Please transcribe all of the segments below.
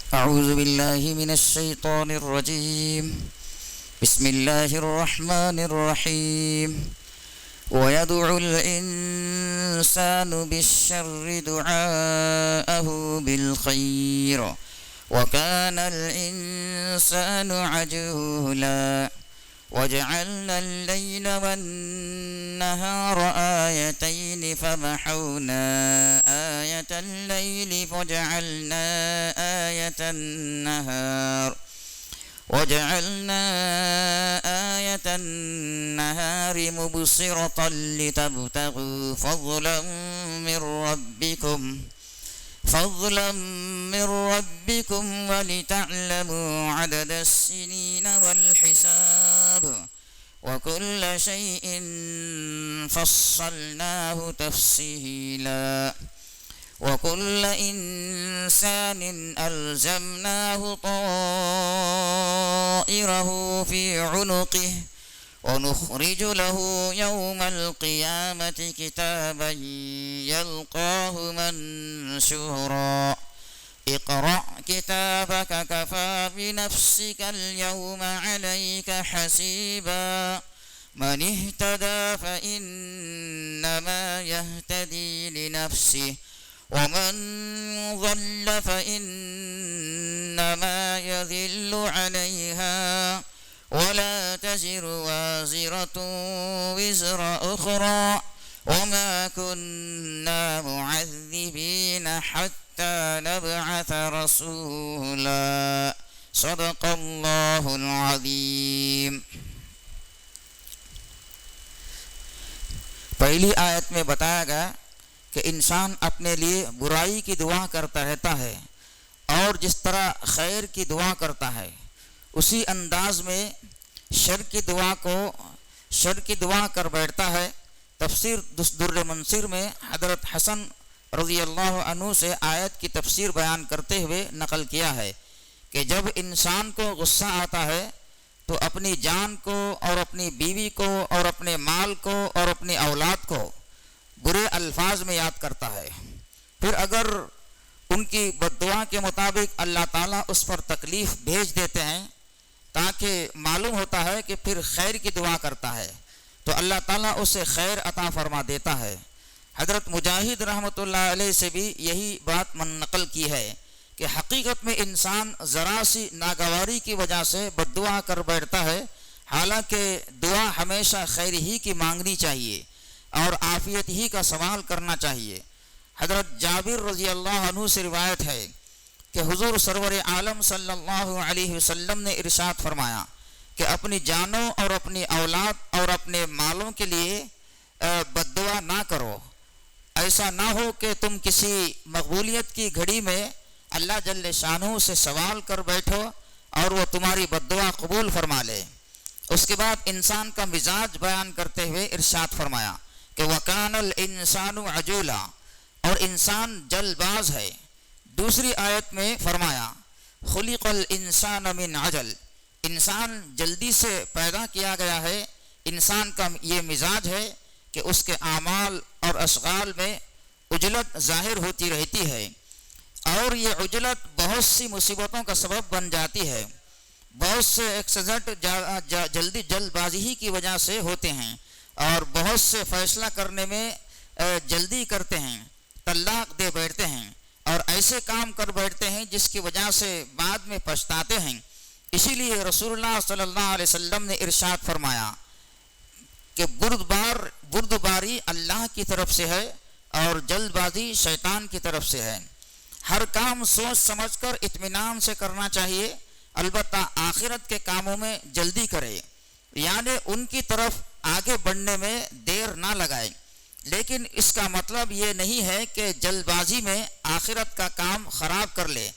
أعوذ بالله من الشيطان الرجيم. بسم الله الرحمن الرحيم. ويدعو الإنسان بالشر دعاءه بالخير وكان الإنسان عجولا. وجعلنا الليل والنهار آيتين فمحونا آية الليل وجعلنا آية النهار مبصرة لتبتغوا فضلا من ربكم ولتعلموا عدد السنين والحساب وكل شيء فصلناه تفصيلا. وكل إنسان ألزمناه طائره في عنقه ونخرج له يوم القيامة كتابا يلقاه منشورا. اقرأ كتابك كفى بنفسك اليوم عليك حسيبا. من اهتدى فإنما يهتدي لنفسه ومن ضل فإنما يضل عليها ولا تزر وازرة وزر أخرى وما كنا معذبين حتى نبعث رسولا. صدق الله العظيم. پہلی آیت میں بتایا گیا کہ انسان اپنے لیے برائی کی دعا کرتا رہتا ہے اور جس طرح خیر کی دعا کرتا ہے اسی انداز میں شر کی دعا کر بیٹھتا ہے. تفسیر در منصور میں حضرت حسن رضی اللہ عنہ سے آیت کی تفسیر بیان کرتے ہوئے نقل کیا ہے کہ جب انسان کو غصہ آتا ہے تو اپنی جان کو اور اپنی بیوی کو اور اپنے مال کو اور اپنی اولاد کو برے الفاظ میں یاد کرتا ہے. پھر اگر ان کی بد دعا کے مطابق اللہ تعالیٰ اس پر تکلیف بھیج دیتے ہیں تاکہ معلوم ہوتا ہے کہ پھر خیر کی دعا کرتا ہے تو اللہ تعالیٰ اسے خیر عطا فرما دیتا ہے. حضرت مجاہد رحمۃ اللہ علیہ سے بھی یہی بات نقل کی ہے کہ حقیقت میں انسان ذرا سی ناگواری کی وجہ سے بد دعا کر بیٹھتا ہے، حالانکہ دعا ہمیشہ خیر ہی کی مانگنی چاہیے اور عافیت ہی کا سوال کرنا چاہیے. حضرت جابر رضی اللہ عنہ سے روایت ہے کہ حضور سرور عالم صلی اللہ علیہ وسلم نے ارشاد فرمایا کہ اپنی جانوں اور اپنی اولاد اور اپنے مالوں کے لیے بد دعا نہ کرو. ایسا نہ ہو کہ تم کسی مقبولیت کی گھڑی میں اللہ جل شانہ سے سوال کر بیٹھو اور وہ تمہاری بد دعا قبول فرما لے. اس کے بعد انسان کا مزاج بیان کرتے ہوئے ارشاد فرمایا کہ وَكَانَ الْإِنسَانُ عَجُولًا، اور انسان جلد باز ہے. دوسری آیت میں فرمایا خُلِقَ الْإِنسَانَ مِنْ عَجَلٍ، انسان جلدی سے پیدا کیا گیا ہے. انسان کا یہ مزاج ہے کہ اس کے اعمال اور اشغال میں عجلت ظاہر ہوتی رہتی ہے اور یہ عجلت بہت سی مصیبتوں کا سبب بن جاتی ہے. بہت سے ایکسیڈنٹ جلد بازی ہی کی وجہ سے ہوتے ہیں اور بہت سے فیصلہ کرنے میں جلدی کرتے ہیں، طلاق دے بیٹھتے ہیں اور ایسے کام کر بیٹھتے ہیں جس کی وجہ سے بعد میں پچھتاتے ہیں. اسی لیے رسول اللہ صلی اللہ علیہ وسلم نے ارشاد فرمایا کہ بردباری اللہ کی طرف سے ہے اور جلد بازی شیطان کی طرف سے ہے. ہر کام سوچ سمجھ کر اطمینان سے کرنا چاہیے، البتہ آخرت کے کاموں میں جلدی کرے، یعنی ان کی طرف آگے بڑھنے میں دیر نہ لگائے. لیکن اس کا مطلب یہ نہیں ہے کہ جلد بازی میں آخرت کا کام خراب کر لے.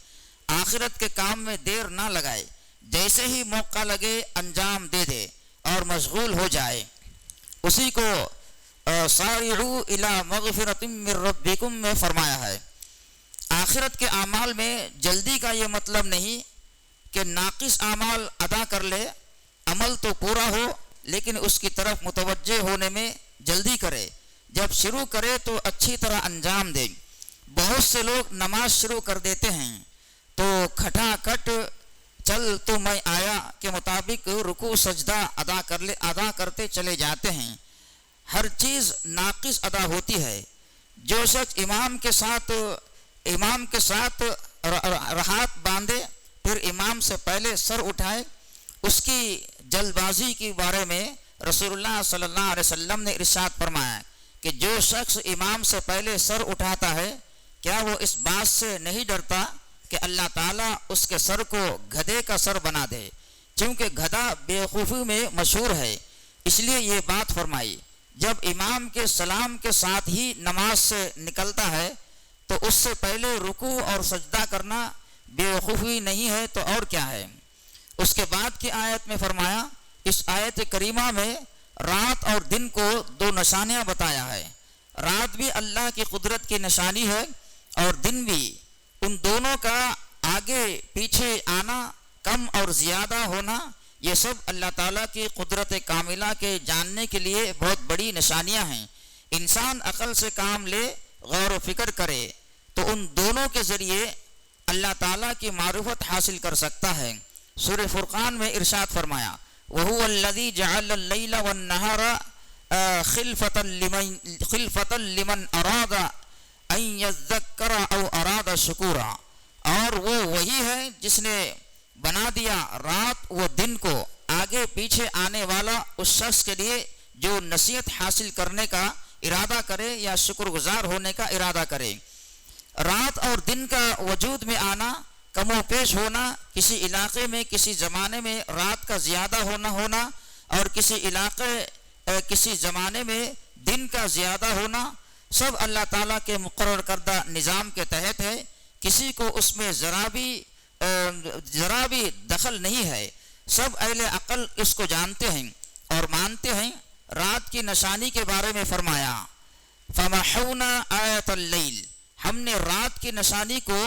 آخرت کے کام میں دیر نہ لگائے، جیسے ہی موقع لگے انجام دے دے اور مشغول ہو جائے. اسی کو سارعوا الی مغفرۃ من ربکم میں فرمایا ہے. آخرت کے اعمال میں جلدی کا یہ مطلب نہیں کہ ناقص اعمال ادا کر لے، عمل تو پورا ہو لیکن اس کی طرف متوجہ ہونے میں جلدی کرے. جب شروع کرے تو اچھی طرح انجام دے. بہت سے لوگ نماز شروع کر دیتے ہیں تو کھٹا کٹ چل تو میں آیا کے مطابق رکوع سجدہ ادا کرتے چلے جاتے ہیں. ہر چیز ناقص ادا ہوتی ہے. جو شخص امام کے ساتھ رہات باندھے پھر امام سے پہلے سر اٹھائے، اس کی جلد بازی کے بارے میں رسول اللہ صلی اللہ علیہ وسلم نے ارشاد فرمایا کہ جو شخص امام سے پہلے سر اٹھاتا ہے کیا وہ اس بات سے نہیں ڈرتا کہ اللہ تعالیٰ اس کے سر کو گدھے کا سر بنا دے، چونکہ گدھا بیوقوفی میں مشہور ہے. اس لیے یہ بات فرمائی. جب امام کے سلام کے ساتھ ہی نماز سے نکلتا ہے تو اس سے پہلے رکوع اور سجدہ کرنا بیوقوفی نہیں ہے تو اور کیا ہے. اس کے بعد کی آیت میں فرمایا، اس آیت کریمہ میں رات اور دن کو دو نشانیاں بتایا ہے. رات بھی اللہ کی قدرت کی نشانی ہے اور دن بھی. ان دونوں کا آگے پیچھے آنا، کم اور زیادہ ہونا، یہ سب اللہ تعالیٰ کی قدرت کاملہ کے جاننے کے لیے بہت بڑی نشانیاں ہیں. انسان عقل سے کام لے، غور و فکر کرے تو ان دونوں کے ذریعے اللہ تعالیٰ کی معرفت حاصل کر سکتا ہے. سورہ فرقان میں ارشاد فرمایا، وَهُوَ الَّذِي جَعَلَ اللَّيْلَ وَالنَّهَارَ خِلْفَةً لِمَنْ أَرَادَ أَن يَذَّكَّرَ أَوْ أَرَادَ شُكُورًا. اور وہ وہی ہے جس نے بنا دیا رات و دن کو آگے پیچھے آنے والا اس شخص کے لیے جو نصیحت حاصل کرنے کا ارادہ کرے یا شکر گزار ہونے کا ارادہ کرے. رات اور دن کا وجود میں آنا، کم و پیش ہونا، کسی علاقے میں کسی زمانے میں رات کا زیادہ ہونا اور کسی زمانے میں دن کا زیادہ ہونا، سب اللہ تعالیٰ کے مقرر کردہ نظام کے تحت ہے. کسی کو اس میں ذرا بھی دخل نہیں ہے. سب اہل عقل اس کو جانتے ہیں اور مانتے ہیں. رات کی نشانی کے بارے میں فرمایا، فَمَحَوْنَا آیَةَ اللَّيْلِ، ہم نے رات کی نشانی کو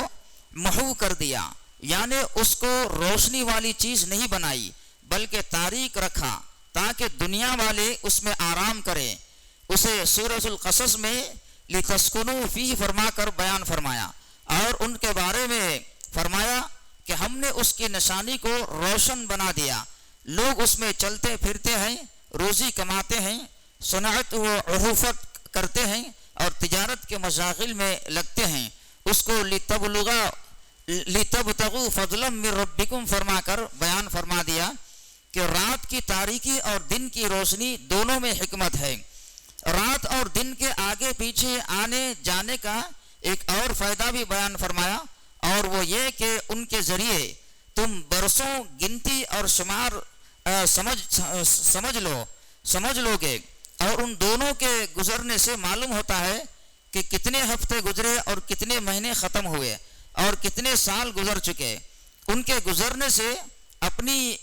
محو کر دیا، یعنی اس کو روشنی والی چیز نہیں بنائی بلکہ تاریک رکھا تاکہ دنیا والے اس میں آرام کریں. اسے سورۃ القصص میں لِتَسْكُنُوا فِيهِ فرما کر بیان فرمایا اور ان کے بارے میں فرمایا کہ ہم نے اس کی نشانی کو روشن بنا دیا. لوگ اس میں چلتے پھرتے ہیں، روزی کماتے ہیں، صنعت و عروفت کرتے ہیں اور تجارت کے مشاغل میں لگتے ہیں. اس کو لِتَبْتَغُوا فَضْلًا مِّن رَبِّكُمْ فرما کر بیان فرما دیا کہ رات کی تاریکی اور دن کی روشنی دونوں میں حکمت ہے. رات اور دن کے آگے پیچھے آنے جانے کا ایک اور فائدہ بھی بیان فرمایا، اور وہ یہ کہ ان کے ذریعے تم برسوں گنتی اور شمار سمجھ لو گے، اور ان دونوں کے گزرنے سے معلوم ہوتا ہے کہ کتنے ہفتے گزرے اور کتنے مہینے ختم ہوئے اور کتنے سال گزر چکے. ان کے گزرنے سے اپنی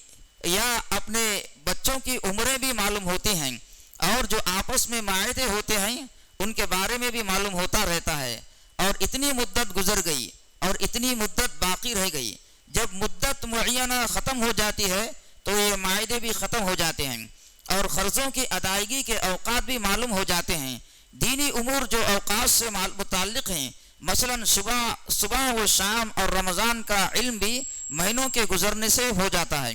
یا اپنے بچوں کی عمریں بھی معلوم ہوتی ہیں، اور جو آپس میں معاہدے ہوتے ہیں ان کے بارے میں بھی معلوم ہوتا رہتا ہے. اور اتنی مدت گزر گئی اور اتنی مدت باقی رہ گئی. جب مدت معینہ ختم ہو جاتی ہے تو یہ معاہدے بھی ختم ہو جاتے ہیں اور قرضوں کی ادائیگی کے اوقات بھی معلوم ہو جاتے ہیں. دینی امور جو اوقات سے متعلق ہیں، مثلا صبح و شام اور رمضان کا علم بھی مہینوں کے گزرنے سے ہو جاتا ہے.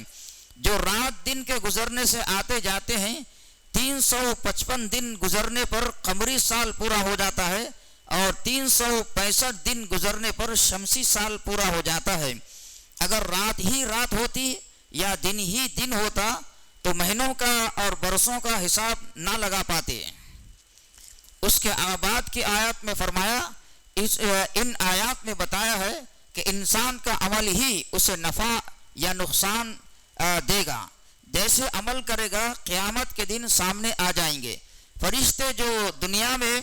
جو رات دن کے گزرنے سے آتے جاتے ہیں، 355 دن گزرنے پر قمری سال پورا ہو جاتا ہے اور 365 دن گزرنے پر شمسی سال پورا ہو جاتا ہے. اگر رات ہی رات ہوتی یا دن ہی دن ہوتا تو مہینوں کا اور برسوں کا حساب نہ لگا پاتے. اس کے بعد کی آیات میں فرمایا، ان آیات میں بتایا ہے کہ انسان کا عمل ہی اسے نفع یا نقصان دے گا. جیسے عمل کرے گا قیامت کے دن سامنے آ جائیں گے. فرشتے جو دنیا میں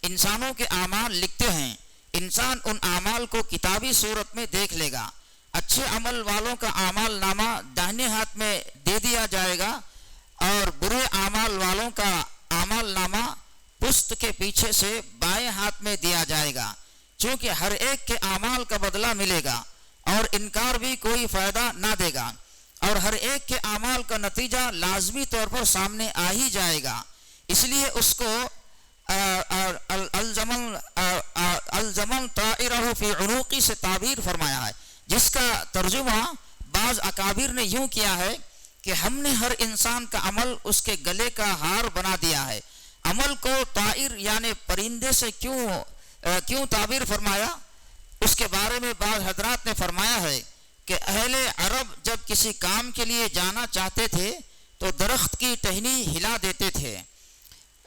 انسانوں کے اعمال لکھتے ہیں، انسان ان اعمال کو کتابی صورت میں دیکھ لے گا. اچھے عمل والوں کا اعمال نامہ داہنے ہاتھ میں دے دیا جائے گا اور برے اعمال والوں کا اعمال نامہ پشت کے پیچھے سے بائیں ہاتھ میں دیا جائے گا. چونکہ ہر ایک کے اعمال کا بدلہ ملے گا اور انکار بھی کوئی فائدہ نہ دے گا، اور ہر ایک کے اعمال کا نتیجہ لازمی طور پر سامنے آ ہی جائے گا. اس لیے اس کو الزمن طائرہ فی عنوقی سے تعبیر فرمایا ہے. جس کا ترجمہ بعض اکابر نے یوں کیا ہے کہ ہم نے ہر انسان کا عمل اس کے گلے کا ہار بنا دیا ہے۔ عمل کو طائر یعنی پرندے سے کیوں تعبیر فرمایا؟ اس کے بارے میں بعض حضرات نے فرمایا ہے کہ اہل عرب جب کسی کام کے لیے جانا چاہتے تھے تو درخت کی ٹہنی ہلا دیتے تھے،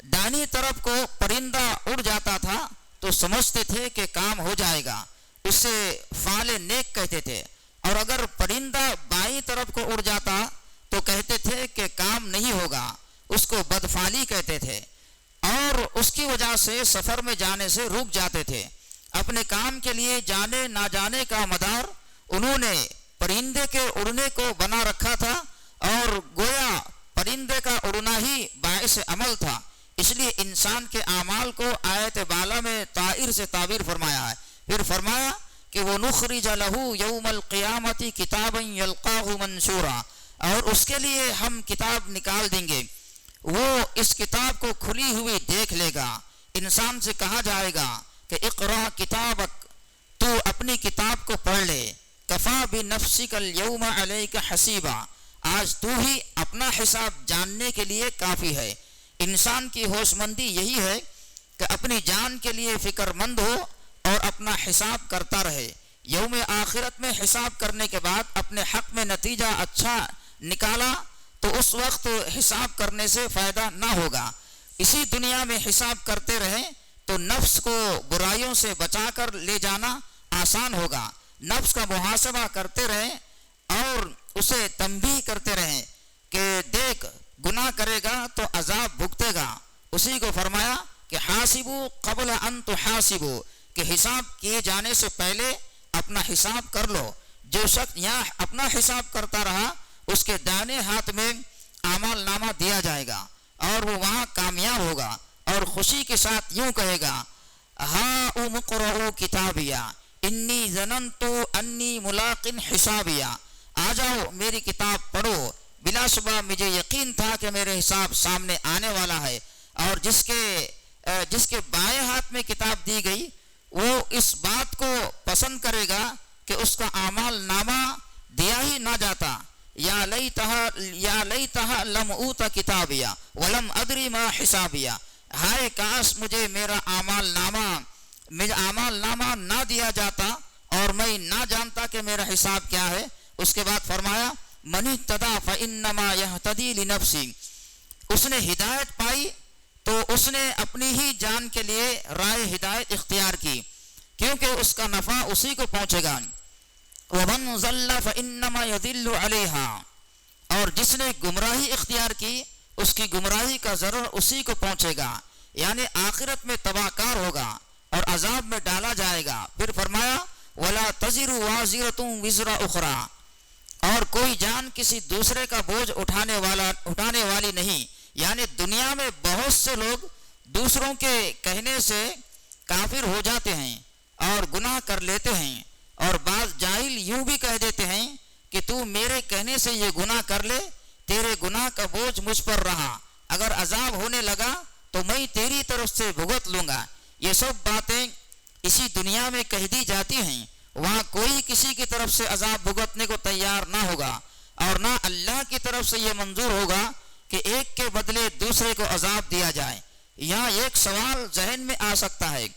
دائیں طرف کو پرندہ اڑ جاتا تھا تو سمجھتے تھے کہ کام ہو جائے گا، اسے فعل نیک کہتے تھے، اور اگر پرندہ بائیں طرف کو اڑ جاتا تو کہتے تھے کہ کام نہیں ہوگا، اس کو بدفعلی کہتے تھے، اور اس کی وجہ سے سفر میں جانے سے رک جاتے تھے۔ اپنے کام کے لیے جانے نہ جانے کا مدار انہوں نے پرندے کے اڑنے کو بنا رکھا تھا، اور گویا پرندے کا اڑنا ہی باعث عمل تھا، اس لیے انسان کے اعمال کو آیت بالا میں طائر سے تعبیر فرمایا ہے۔ پھر فرمایا کہ وَنُخْرِجَ لَهُ يَوْمَ الْقِيَامَةِ كِتَابًا يَلْقَاهُ مَنْشُورًا، اور اس کے لیے ہم کتاب نکال دیں گے، وہ اس کتاب کو کھلی ہوئی دیکھ لے گا۔ انسان سے کہا جائے گا کہ اقرا کتابک، تو اپنی کتاب کو پڑھ لے، کفا بنفسک اليوم علیک حسیبا، آج تو ہی اپنا حساب جاننے کے لیے کافی ہے۔ انسان کی ہوش مندی یہی ہے کہ اپنی جان کے لیے فکر مند ہو اور اپنا حساب کرتا رہے۔ یوم آخرت میں حساب کرنے کے بعد اپنے حق میں نتیجہ اچھا نکالا تو اس وقت حساب کرنے سے فائدہ نہ ہوگا۔ اسی دنیا میں حساب کرتے رہیں تو نفس کو برائیوں سے بچا کر لے جانا آسان ہوگا۔ نفس کا محاسبہ کرتے رہیں اور اسے تنبیہ کرتے رہیں کہ دیکھ گناہ کرے گا تو عذاب بھگتے گا۔ اسی کو فرمایا کہ حاسبو قبل ان تحاسبو، کہ حساب کیے جانے سے پہلے اپنا حساب کر لو۔ جو شخص یہاں اپنا حساب کرتا رہا اس کے دائیں ہاتھ میں اعمال نامہ دیا جائے گا اور وہ وہاں کامیاب ہوگا، اور خوشی کے ساتھ یوں کہے گا ہا اقرؤوا کتابیا انی ظننت انی ملاق حسابیا، آ جاؤ میری کتاب پڑھو، بلا شبہ مجھے یقین تھا کہ میرے حساب سامنے آنے والا ہے۔ اور جس کے بائیں ہاتھ میں کتاب دی گئی وہ اس بات کو پسند کرے گا کہ اس کا اعمال نامہ دیا ہی نہ جاتا، یا لیتہا لم اوت کتابیا ولم ادری ما حسابیا، ہائے کاش مجھے میرا اعمال نامہ نہ دیا جاتا اور میں نہ جانتا کہ میرا حساب کیا ہے۔ اس کے بعد فرمایا من اہتدی فانما یہتدی لنفسی، اس نے ہدایت پائی تو اس نے اپنی ہی جان کے لیے رائے ہدایت اختیار کی، کیونکہ اس کا نفع اسی کو پہنچے گا۔ ومن ضل فانما یضل علیہا، اور جس نے گمراہی اختیار کی اس کی گمراہی کا ضرر اسی کو پہنچے گا، یعنی آخرت میں تباہ کار ہوگا اور عذاب میں ڈالا جائے گا۔ پھر فرمایا ولا تزر وازرۃ وزر اخری، اور کوئی جان کسی دوسرے کا بوجھ اٹھانے والی نہیں، یعنی دنیا میں بہت سے لوگ دوسروں کے کہنے سے کافر ہو جاتے ہیں اور گناہ کر لیتے ہیں، اور بعض جاہل یوں بھی کہہ دیتے ہیں کہ تو میرے کہنے سے یہ گناہ کر لے، تیرے گناہ کا بوجھ مجھ پر رہا، اگر عذاب ہونے لگا تو میں تیری طرف سے بھگت لوں گا۔ یہ سب باتیں اسی دنیا میں کہہ دی جاتی ہیں، وہاں کوئی کسی کی طرف سے عذاب بھگتنے کو تیار نہ ہوگا، اور نہ اللہ کی طرف سے یہ منظور ہوگا کہ ایک کے بدلے دوسرے کو عذاب دیا جائے۔ یہاں ایک سوال ذہن میں آ سکتا ہے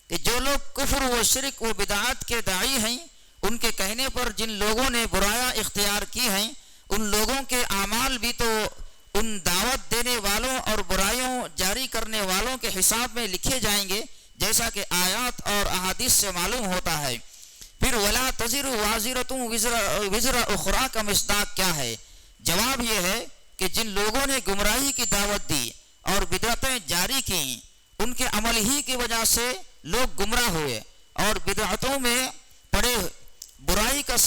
کہ جو لوگ کفر و شرک و بدعات کے داعی ہیں، ان کے کہنے پر جن لوگوں نے برائیاں اختیار کی ہیں، ان لوگوں کے اعمال بھی تو ان دعوت دینے والوں اور برائیوں جاری کرنے والوں کے حساب میں لکھے جائیں گے، جیسا کہ آیات اور احادیث سے معلوم ہوتا ہے۔ پھر ولا تزر وازرۃ وزر اخری کا مصداق کیا ہے؟ جواب یہ ہے کہ جن لوگوں نے گمراہی کی دعوت دی اور بدعتیں جاری کی، ان کے عمل ہی کی وجہ سے لوگ گمراہ ہوئے اور بدعتوں میں پڑے، برائی کا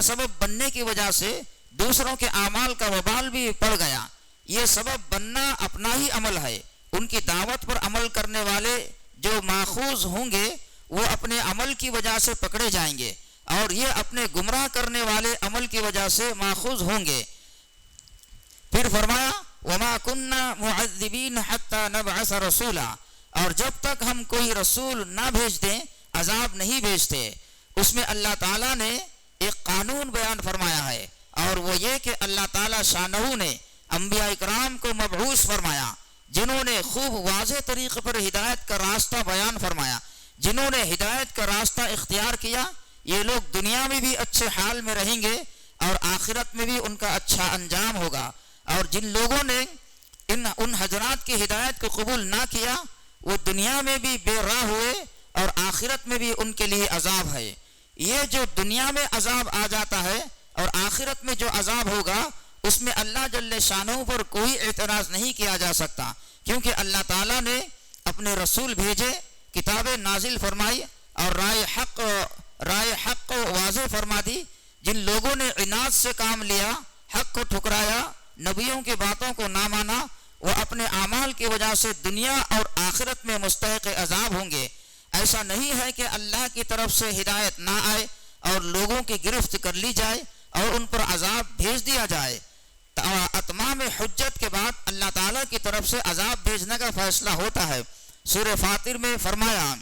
سبب بننے کی وجہ سے دوسروں کے اعمال کا وبال بھی پڑ گیا۔ یہ سبب بننا اپنا ہی عمل ہے، ان کی دعوت پر عمل کرنے والے جو ماخوذ ہوں گے وہ اپنے عمل کی وجہ سے پکڑے جائیں گے، اور یہ اپنے گمراہ کرنے والے عمل کی وجہ سے ماخوذ ہوں گے۔ پھر فرمایا وما كنا معذبین حتى نبعث رسولا، اور جب تک ہم کوئی رسول نہ بھیج دیں عذاب نہیں بھیجتے۔ اس میں اللہ تعالیٰ نے ایک قانون بیان فرمایا ہے، اور وہ یہ کہ اللہ تعالیٰ شانہ نے انبیاء اکرام کو مبعوث فرمایا، جنہوں نے خوب واضح طریقے پر ہدایت کا راستہ بیان فرمایا۔ جنہوں نے ہدایت کا راستہ اختیار کیا، یہ لوگ دنیا میں بھی اچھے حال میں رہیں گے اور آخرت میں بھی ان کا اچھا انجام ہوگا، اور جن لوگوں نے ان حضرات کی ہدایت کو قبول نہ کیا، وہ دنیا میں بھی بے راہ ہوئے اور آخرت میں بھی ان کے لیے عذاب ہے۔ یہ جو دنیا میں عذاب آ جاتا ہے اور آخرت میں جو عذاب ہوگا، اس میں اللہ جل شانہ پر کوئی اعتراض نہیں کیا جا سکتا، کیونکہ اللہ تعالیٰ نے اپنے رسول بھیجے، کتابیں نازل فرمائی اور رائے حق کو واضح فرما دی۔ جن لوگوں نے عناد سے کام لیا، حق کو ٹھکرایا، نبیوں کی باتوں کو نہ مانا، وہ اپنے اعمال کی وجہ سے دنیا اور آخرت میں مستحق عذاب ہوں گے۔ ایسا نہیں ہے کہ اللہ کی طرف سے ہدایت نہ آئے اور لوگوں کی گرفت کر لی جائے اور ان پر عذاب بھیج دیا جائے۔ اتمام حجت کے بعد اللہ تعالیٰ کی طرف سے عذاب بھیجنے کا فیصلہ ہوتا ہے۔ سورہ فاطر میں فرمایا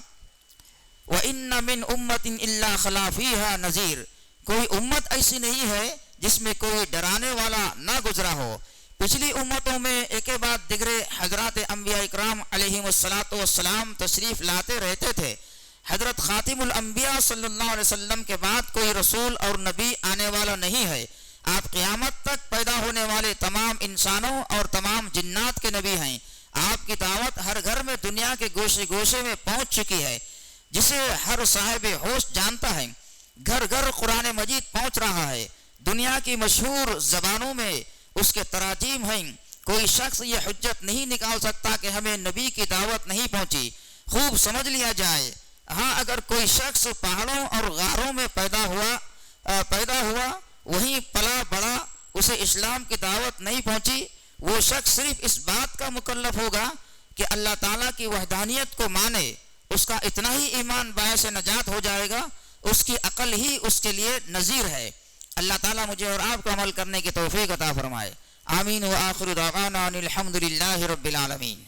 وَإِنَّ مِنْ أُمَّةٍ إِلَّا خَلَا فِيهَا نَذِيرٌ، کوئی امت ایسی نہیں ہے جس میں کوئی ڈرانے والا نہ گزرا ہو۔ پچھلی امتوں میں ایک کے بعد دیگرے حضرات انبیاء اکرام علیہم السلام تشریف لاتے رہتے تھے۔ حضرت خاتم الانبیاء صلی اللہ علیہ وسلم کے بعد کوئی رسول اور نبی آنے والا نہیں ہے۔ آپ قیامت تک پیدا ہونے والے تمام انسانوں اور تمام جنات کے نبی ہیں۔ آپ کی دعوت ہر گھر میں دنیا کے گوشے گوشے میں پہنچ چکی ہے، جسے ہر صاحب ہوش جانتا ہے۔ گھر گھر قرآن مجید پہنچ رہا ہے، دنیا کی مشہور زبانوں میں اس کے تراجیم ہیں۔ کوئی شخص یہ حجت نہیں نکال سکتا کہ ہمیں نبی کی دعوت نہیں پہنچی۔ خوب سمجھ لیا جائے، ہاں اگر کوئی شخص پہاڑوں اور غاروں میں پیدا ہوا وہیں پلا بڑا، اسے اسلام کی دعوت نہیں پہنچی، وہ شخص صرف اس بات کا مکلف ہوگا کہ اللہ تعالیٰ کی وحدانیت کو مانے۔ اس کا اتنا ہی ایمان باعث نجات ہو جائے گا، اس کی عقل ہی اس کے لیے نذیر ہے۔ اللہ تعالیٰ مجھے اور آپ کو عمل کرنے کی توفیق عطا فرمائے۔ آمین۔ وآخر دعوانا ان الحمد للہ رب العالمین۔